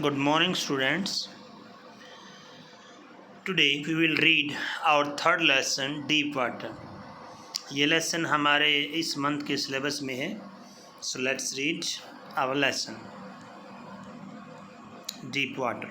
Good morning, students. Today we will read our third lesson, Deep Water. ये lesson हमारे इस month के syllabus में है. So let's read our lesson, Deep Water.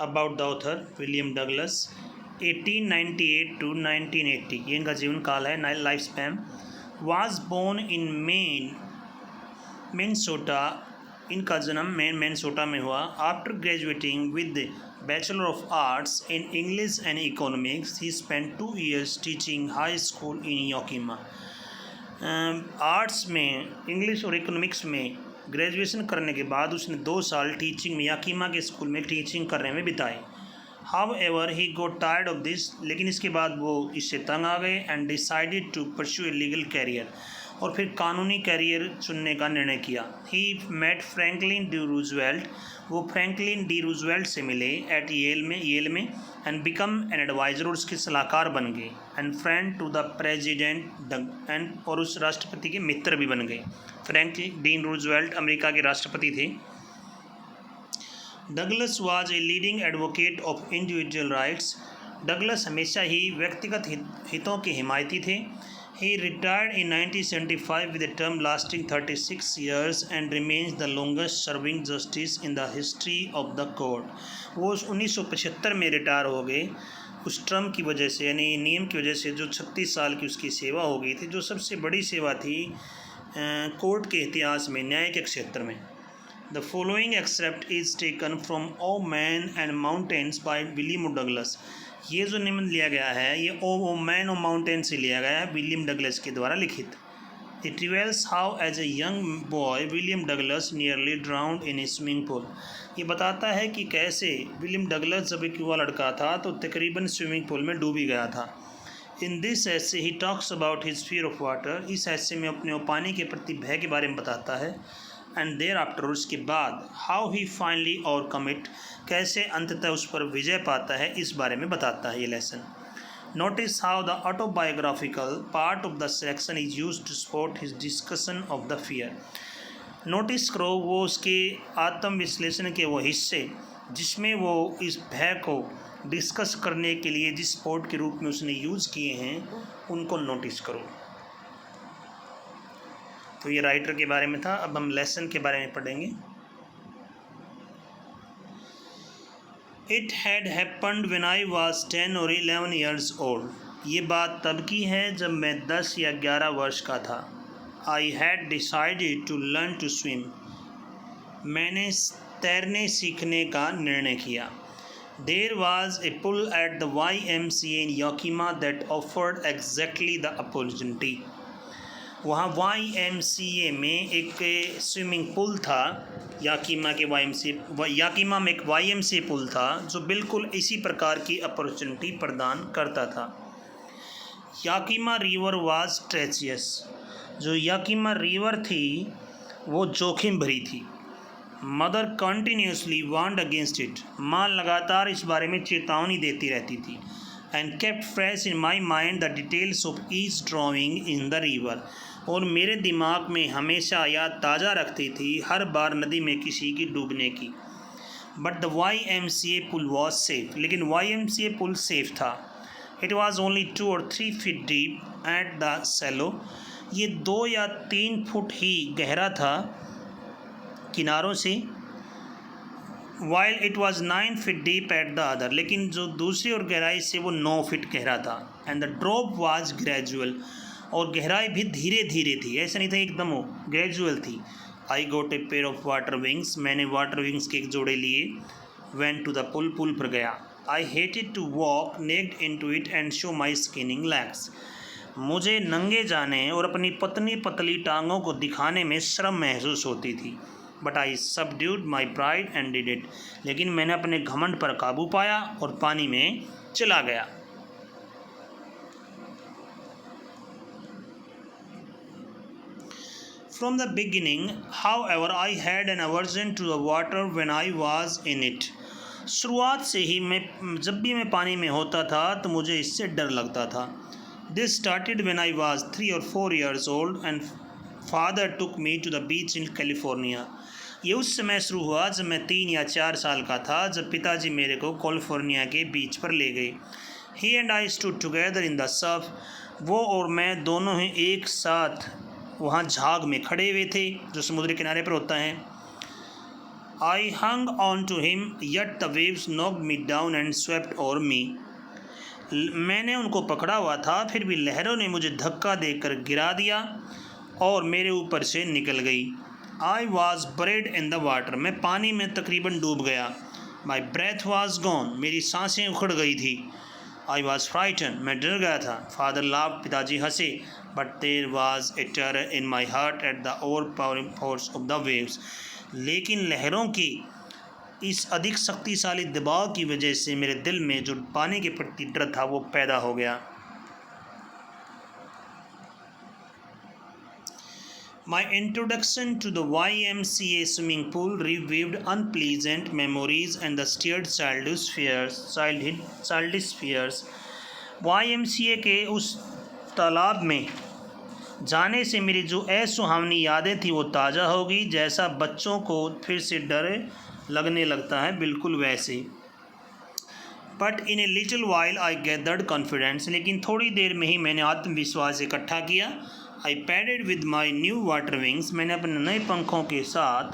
About the author William Douglas, 1898 to 1980. ये इनका जीवन काल है. Life span. Was born in Maine, Minnesota. इनका जन्म मिनेसोटा में हुआ. After graduating with bachelor of arts in English and economics he spend 2 years teaching high school in Yakima. Arts में इंग्लिश और इकोनॉमिक्स में ग्रेजुएशन करने के बाद उसने 2 साल टीचिंग में याकीमा के स्कूल में टीचिंग करने में बिताए. However he got tired of this, लेकिन इसके बाद वो इससे तंग आ गए and decided to pursue a legal career, और फिर कानूनी कैरियर चुनने का निर्णय किया. He met Franklin D Roosevelt, वो फ्रैंकलिन डी रूजवेल्ट से मिले एट येल में एंड बिकम एन एडवाइज़र, और उसके सलाहकार बन गए. And friend to the president and, और उस राष्ट्रपति के मित्र भी बन गए. फ्रैंकलिन डी रूजवेल्ट अमेरिका के राष्ट्रपति थे. Douglas was a leading advocate of individual rights. Douglas हमेशा ही व्यक्तिगत हितों के हिमायती थे. He retired in 1975 with a term lasting 36 years and remains the longest serving justice in the history of the court. वो 1975 में रिटायर हो गए उस टर्म की वजह से, यानी नियम की वजह से, जो 36 साल की उसकी सेवा हो गई थी, जो सबसे बड़ी सेवा थी कोर्ट के इतिहास में, न्याय के क्षेत्र में. The following excerpt is taken from O Man and Mountains by William Douglas. ये जो निबंध लिया गया है ये ओ मैन और माउंटेन से लिया गया है, विलियम डगलस के द्वारा लिखित. It reveals how as a young boy William Douglas nearly drowned in a swimming pool. ये बताता है कि कैसे विलियम डगलस जब एक युवा लड़का था तो तकरीबन स्विमिंग पूल में डूब ही गया था. इन दिस ऐसे he talks about his fear of water. इस ऐसे में अपने पानी के प्रति भय के बारे में बताता है. एंड देर आफ्टर, उसके बाद, how he finally overcome it, कैसे अंततः उस पर विजय पाता है, इस बारे में बताता है ये lesson. Notice how the autobiographical part of the section is used to support his discussion of the fear. Notice करो वो उसके आत्मविश्लेषण के वो हिस्से जिसमें वो इस भय को डिस्कस करने के लिए जिस सपोर्ट के रूप में उसने यूज़ किए हैं उनको नोटिस करो. तो ये राइटर के बारे में था. अब हम लेसन के बारे में पढ़ेंगे. It had happened when I was 10 or 11 years old. ये बात तब की है जब मैं 10 या 11 वर्ष का था. I had decided to learn to swim. मैंने तैरने सीखने का निर्णय किया. There was a pool at the YMCA in Yakima that offered exactly the opportunity. वहाँ YMCA में एक स्विमिंग पूल था. याकीमा में एक YMCA पूल था जो बिल्कुल इसी प्रकार की अपॉर्चुनिटी प्रदान करता था. Yakima river was treacherous. जो याकीमा रिवर थी वो जोखिम भरी थी. Mother continuously warned against it. माँ लगातार इस बारे में चेतावनी देती रहती थी. And kept fresh in my mind the details of each drowning in the river. और मेरे दिमाग में हमेशा याद ताज़ा रखती थी हर बार नदी में किसी की डूबने की. But the YMCA pool was safe. लेकिन YMCA पुल सेफ था. It was only 2 or 3 feet deep at the shallow. ये 2 या 3 फुट ही गहरा था किनारों से. While it was 9 feet deep at the other. लेकिन जो दूसरी और गहराई से वो 9 फीट गहरा था. And the drop was gradual. और गहराई भी धीरे धीरे थी, ऐसा नहीं था एकदम हो, ग्रेजुअल थी. I got a pair of water wings. मैंने वाटर विंग्स के एक जोड़े लिए. वेंट टू द पुल पर गया. I hated to walk naked into it and show my skinny legs. मुझे नंगे जाने और अपनी पतली टांगों को दिखाने में शर्म महसूस होती थी. But I subdued my pride and did it. लेकिन मैंने अपने घमंड पर काबू पाया और पानी में चला गया. From the beginning, however, I had an aversion to the water when I was in it. शुरुआत से ही जब भी मैं पानी में होता था तो मुझे इससे डर लगता था. This started when I was 3 or 4 years old and father took me to the beach in California. ये उस समय शुरू हुआ जब मैं 3 या 4 साल का था, जब पिताजी मेरे को कैलिफोर्निया के बीच पर ले गए. He and I stood together in the surf. वो और मैं दोनों ही एक साथ वहाँ झाग में खड़े हुए थे जो समुद्र किनारे पर होता है. I hung on to him, yet the waves knocked me down and swept over me. मैंने उनको पकड़ा हुआ था, फिर भी लहरों ने मुझे धक्का देकर गिरा दिया और मेरे ऊपर से निकल गई. I was buried in the water. मैं पानी में तकरीबन डूब गया. My breath was gone. मेरी सांसें उखड़ गई थी. I was frightened. मैं डर गया था. Father laughed. पिताजी हंसे. But there was a terror in my heart at the overpowering force of the waves. लेकिन लहरों की इस अधिक शक्तिशाली दबाव की वजह से मेरे दिल में जो पानी के प्रति डर था वो पैदा हो गया. My introduction to the YMCA swimming pool revived unpleasant memories and the stirred childish fears. YMCA के उस तालाब में जाने से मेरी जो असुहावनी यादें थी वो ताज़ा हो गई, जैसा बच्चों को फिर से डर लगने लगता है, बिल्कुल वैसे. But in a little while I gathered confidence. लेकिन थोड़ी देर में ही मैंने आत्मविश्वास इकट्ठा किया. I paddled with my new water wings. मैंने अपने नए पंखों के साथ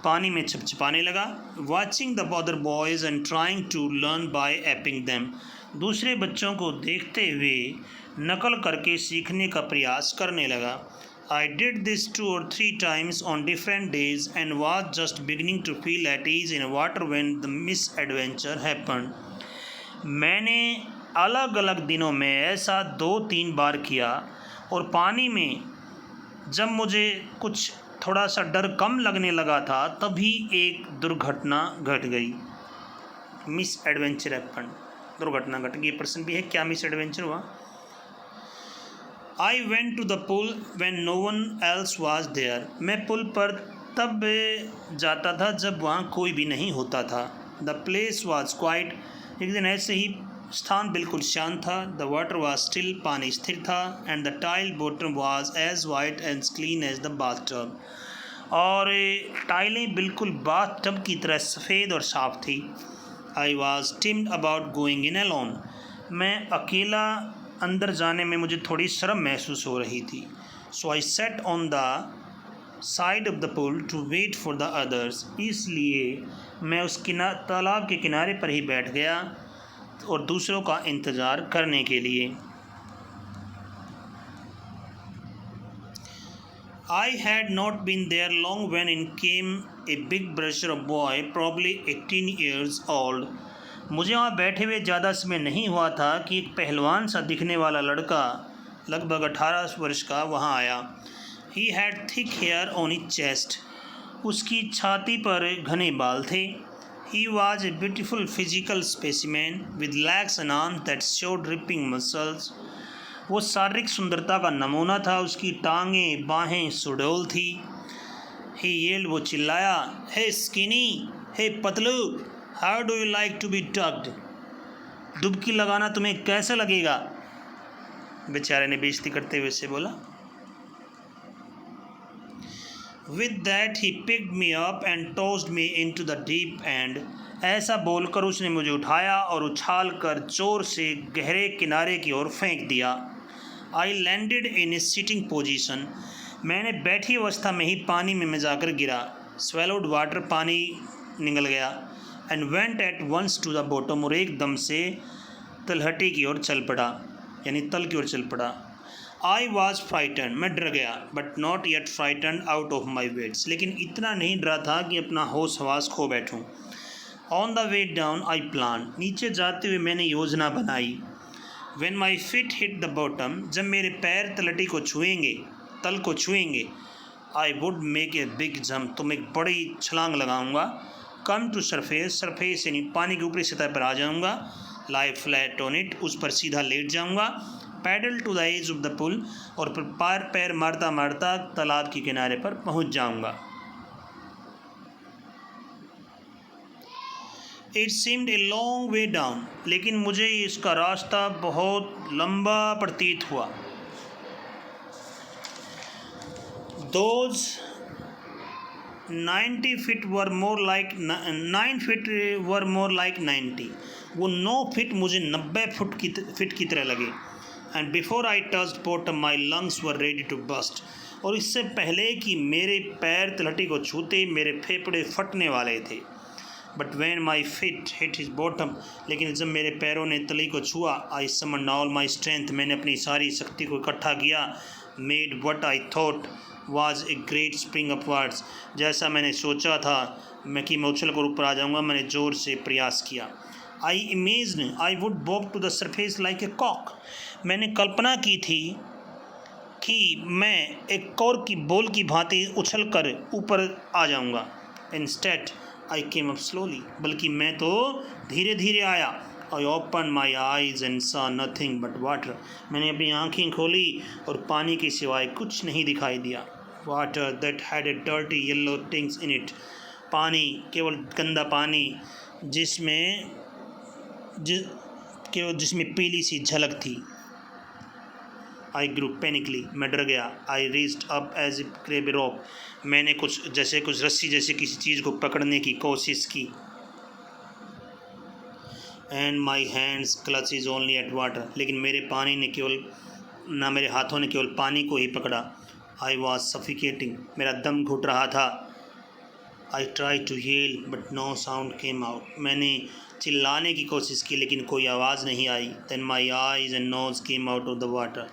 पानी में छपछपाने लगा. Watching the other boys and trying to learn by aping them. दूसरे बच्चों को देखते हुए नकल करके सीखने का प्रयास करने लगा. I did this 2 or 3 times on different days and was just beginning to feel at ease in water when the misadventure happened. मैंने अलग अलग दिनों में ऐसा 2-3 बार किया और पानी में जब मुझे कुछ थोड़ा सा डर कम लगने लगा था तभी एक दुर्घटना घट गई. Miss adventure happen. दुर्घटना घट गई. प्रश्न भी है क्या मिस एडवेंचर हुआ. I went to the pool when no one else was there. मैं पुल पर तब जाता था जब वहाँ कोई भी नहीं होता था. The place was quiet. एक दिन ऐसे ही स्थान बिल्कुल शांत था. The water was still. पानी स्थिर था. And the tile bottom was as white and clean as the bathtub. और टाइलें बिल्कुल बाथ टब की तरह सफ़ेद और साफ़ थी. I was timid about going in alone. मैं अकेला अंदर जाने में मुझे थोड़ी शर्म महसूस हो रही थी. So I sat on the side of the pool to wait for the others. इसलिए मैं उस तालाब के किनारे पर ही बैठ गया और दूसरों का इंतज़ार करने के लिए. I had not been there long when in came a big brusher of boy, probably 18 years old. मुझे वहाँ बैठे हुए ज़्यादा समय नहीं हुआ था कि एक पहलवान सा दिखने वाला लड़का लगभग 18 वर्ष का वहाँ आया. He had thick hair on his chest. उसकी छाती पर घने बाल थे. He was a beautiful physical specimen with legs and arms that showed ripping muscles. वो शारीरिक सुंदरता का नमूना था. उसकी टांगें बाहें सुडौल थी. He yelled. वो चिल्लाया. Hey skinny, hey Patlu, How do you like to be tugged? डुबकी लगाना तुम्हें कैसा लगेगा. बेचारे ने बेइज्जती करते हुए से बोला. With that he picked me up and tossed me into the deep end. ऐसा बोलकर उसने मुझे उठाया और उछाल कर जोर से गहरे किनारे की ओर फेंक दिया. I landed in a sitting position. मैंने बैठी अवस्था में ही पानी में मैं जाकर गिरा. Swallowed water. पानी निगल गया. And went at once to the bottom. और एकदम से तलहटी की ओर चल पड़ा, यानी तल की ओर चल पड़ा. I was frightened. मैं डर गया. But not yet frightened out of my wits. लेकिन इतना नहीं डरा था कि अपना होश हवास खो बैठूं. On the way down I planned. नीचे जाते हुए मैंने योजना बनाई. When my feet hit the bottom. जब मेरे पैर तलहटी को छुएंगे, तल को छुएंगे, I would make a big jump. तो मैं एक बड़ी छलांग लगाऊंगा. Come to surface. सरफेस यानी पानी की ऊपरी सतह पर आ जाऊंगा. Lie flat on it. उस पर सीधा लेट जाऊंगा. Paddle to the edge of the pool. और फिर पैर मारता मारता तालाब के किनारे पर पहुंच जाऊंगा. It seemed a long way down, लेकिन मुझे इसका रास्ता बहुत लंबा प्रतीत हुआ। Those 90 feet were more like 9 feet were more like 90। वो 9 फीट मुझे 90 फीट की तरह लगे। And before I touched bottom my lungs were ready to burst. और इससे पहले कि मेरे पैर तलहटी को छूते मेरे फेफड़े फटने वाले थे। But when my fit hit his bottom, लेकिन जब मेरे पैरों ने तली को छुआ, आई समन ऑल माई स्ट्रेंथ, मैंने अपनी सारी शक्ति को इकट्ठा किया। Made what I thought was a great spring upwards, जैसा मैंने सोचा था मैं उछल कर ऊपर आ जाऊंगा, मैंने ज़ोर से प्रयास किया। I imagine I would bob to the surface like a कॉक, मैंने कल्पना की थी कि मैं एक कौर की बोल की भांति उछल कर ऊपर आ जाऊंगा। Instead I came up slowly, बल्कि मैं तो धीरे धीरे आया। I open my eyes and saw nothing but water, मैंने अपनी आँखें खोली और पानी के सिवाय कुछ नहीं दिखाई दिया। Water that had a dirty yellow टिंग्स in it, पानी केवल गंदा पानी जिसमें पीली सी झलक थी। आई ग्रू पैनिकली, मैं डर गया। I reached up as if grab a rope, मैंने कुछ रस्सी जैसे किसी चीज़ को पकड़ने की कोशिश की। And my hands clutch is only at water, लेकिन मेरे हाथों ने केवल पानी को ही पकड़ा। आई वॉज सफिकेटिंग, मेरा दम घुट रहा था। I try to yell but no sound came out, मैंने चिल्लाने की कोशिश की लेकिन कोई आवाज़ नहीं आई। Then my eyes and nose came out of the water,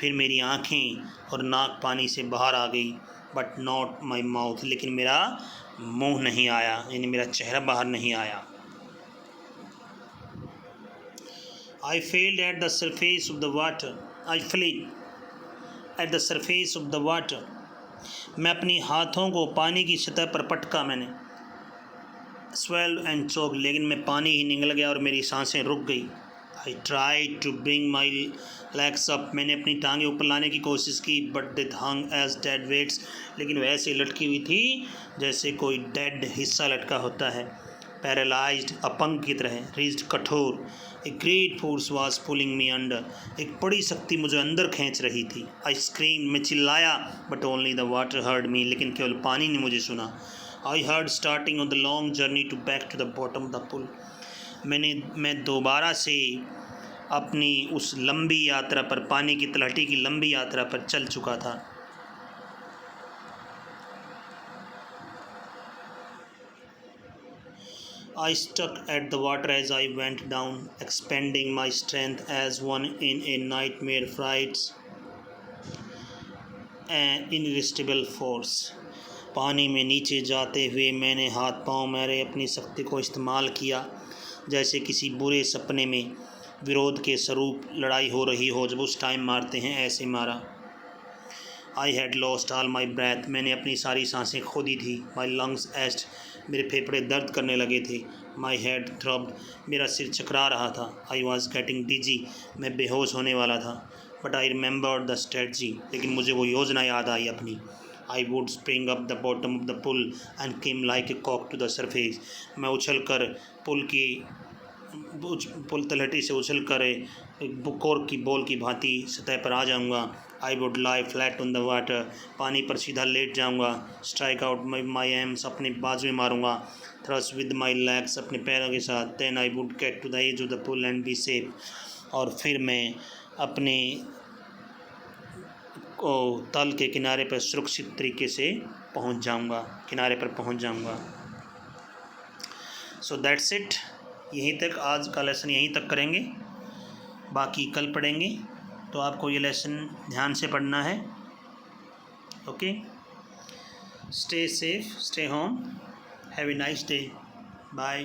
फिर मेरी आँखें और नाक पानी से बाहर आ गई। बट नॉट माई माउथ, लेकिन मेरा मुँह नहीं आया, यानी मेरा चेहरा बाहर नहीं आया। I failed at the surface of the water. I fled at the surface of the water. मैं अपनी हाथों को पानी की सतह पर पटका, मैंने swelled and choked, लेकिन मैं पानी ही निगल गया और मेरी सांसें रुक गई। I tried to bring my legs up, मैंने अपनी टांगें ऊपर लाने की कोशिश की, but they hung as dead weights, लेकिन वैसे लटकी हुई थी जैसे कोई डेड हिस्सा लटका होता है। पैरालाइज्ड, अपंग की तरह। रिज्ड, कठोर। A great force was pulling me under, एक बड़ी शक्ति मुझे अंदर खींच रही थी। आई स्क्रीम, मैं चिल्लाया, but only the water heard me, लेकिन केवल पानी ने मुझे सुना। I heard starting on the long journey to back to the bottom of the pool, मैं दोबारा से अपनी उस लंबी यात्रा पर, पानी की तलहटी की लंबी यात्रा पर चल चुका था। I stuck at the water as I went down, expending my strength as one in a nightmare fights an irresistible force. पानी में नीचे जाते हुए मैंने हाथ पांव मारे, अपनी शक्ति को इस्तेमाल किया जैसे किसी बुरे सपने में विरोध के स्वरूप लड़ाई हो रही हो, जब उस टाइम मारते हैं ऐसे मारा। I had lost all my breath, मैंने अपनी सारी सांसें खो दी थी। माई लंग्स एस्ट, मेरे फेफड़े दर्द करने लगे थे। माई हेड थ्रॉब्ड, मेरा सिर चकरा रहा था। आई वॉज गेटिंग डिजी, मैं बेहोश होने वाला था। But I remembered the strategy, लेकिन मुझे वो योजना याद आई अपनी। I would spring up the bottom of the pool and came like a कॉक टू द सरफेस, मैं उछल कर पुल तलहटी से उछल कर एक कॉर्क की बॉल की भांति सतह पर आ जाऊंगा। I would lie flat on the water, पानी पर सीधा लेट जाऊंगा। स्ट्राइक आउट माई एम्स, अपने बाजुएं मारूंगा। थ्रस्ट विद माई लेग्स, अपने पैरों के साथ। Then I would get to the edge of the pool and be safe, और फिर मैं अपने तल के किनारे पर सुरक्षित तरीके से पहुंच जाऊंगा, किनारे पर पहुंच जाऊंगा। सो दैट्स इट, यहीं तक आज का लेसन यहीं तक करेंगे, बाकी कल पढ़ेंगे। तो आपको ये लेसन ध्यान से पढ़ना है। Okay, stay safe, stay home, have a nice day, bye.